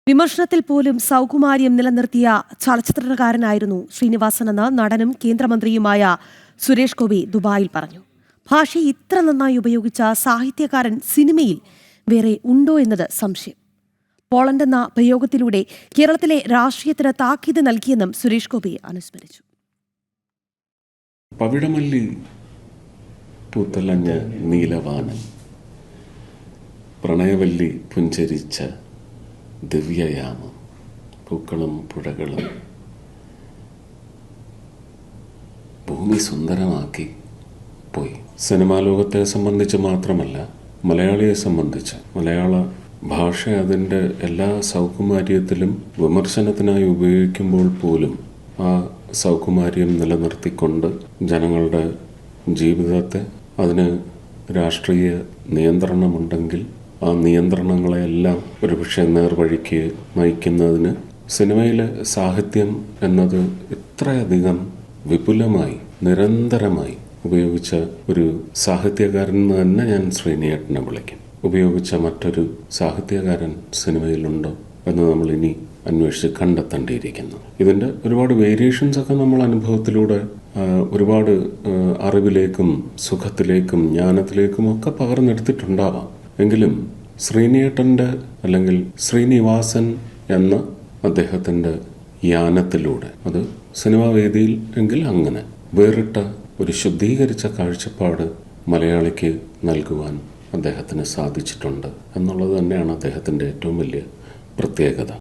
വിമർശനത്തിൽ പോലും സൗകുമാര്യം നിലനിർത്തിയ ചലച്ചിത്രകാരനായിരുന്നു ശ്രീനിവാസൻ എന്ന് നടനും കേന്ദ്രമന്ത്രിയുമായ സുരേഷ് ഗോപി ദുബായിൽ പറഞ്ഞു. ഭാഷയെ ഇത്ര നന്നായി ഉപയോഗിച്ച സാഹിത്യകാരൻ സിനിമയിൽ വേറെ ഉണ്ടോ എന്നത് സംശയം. പോളണ്ട് എന്ന പ്രയോഗത്തിലൂടെ കേരളത്തിലെ രാഷ്ട്രീയത്തിന് താക്കീത് നൽകിയെന്നും സുരേഷ് ഗോപി അനുസ്മരിച്ചു. പവിഴമല്ലി പൂത്തലഞ്ഞ നീലവാനം, പ്രണയവല്ലി പുഞ്ചരിച്ച ദിവ്യയാമം, പൂക്കളും പുഴകളും ഭൂമി സുന്ദരമാക്കി പോയി. സിനിമാ ലോകത്തെ സംബന്ധിച്ച് മാത്രമല്ല, മലയാളിയെ സംബന്ധിച്ച് മലയാള ഭാഷ അതിൻ്റെ എല്ലാ സൗകുമാര്യത്തിലും വിമർശനത്തിനായി ഉപയോഗിക്കുമ്പോൾ പോലും ആ സൗകുമാര്യം നിലനിർത്തിക്കൊണ്ട് ജനങ്ങളുടെ ജീവിതത്തെ, അതിന് രാഷ്ട്രീയ നിയന്ത്രണമുണ്ടെങ്കിൽ ആ നിയന്ത്രണങ്ങളെല്ലാം ഒരുപക്ഷെ നേർവഴിക്ക് നയിക്കുന്നതിന് സിനിമയിലെ സാഹിത്യം എന്നത് ഇത്രയധികം വിപുലമായി നിരന്തരമായി ഉപയോഗിച്ച ഒരു സാഹിത്യകാരൻ എന്ന് തന്നെ ഞാൻ ശ്രീനിയേട്ടനെ വിളിക്കും. ഉപയോഗിച്ച മറ്റൊരു സാഹിത്യകാരൻ സിനിമയിലുണ്ടോ എന്ന് നമ്മൾ ഇനി അന്വേഷിച്ച് കണ്ടെത്തേണ്ടിയിരിക്കുന്നു. ഇതിൻ്റെ ഒരുപാട് വേരിയേഷൻസ് ഒക്കെ നമ്മൾ അനുഭവത്തിലൂടെ ഒരുപാട് അറിവിലേക്കും സുഖത്തിലേക്കും ജ്ഞാനത്തിലേക്കും ഒക്കെ പകർന്നെടുത്തിട്ടുണ്ടാവാം. എങ്കിലും ശ്രീനിയേട്ടൻ്റെ അല്ലെങ്കിൽ ശ്രീനിവാസൻ എന്ന അദ്ദേഹത്തിൻ്റെ യാനത്തിലൂടെ, അത് സിനിമാ വേദിയിൽ എങ്കിൽ അങ്ങനെ വേറിട്ട ഒരു ശുദ്ധീകരിച്ച കാഴ്ചപ്പാട് മലയാളിക്ക് നൽകുവാൻ അദ്ദേഹത്തിന് സാധിച്ചിട്ടുണ്ട് എന്നുള്ളത് തന്നെയാണ് അദ്ദേഹത്തിൻ്റെ ഏറ്റവും വലിയ പ്രത്യേകത.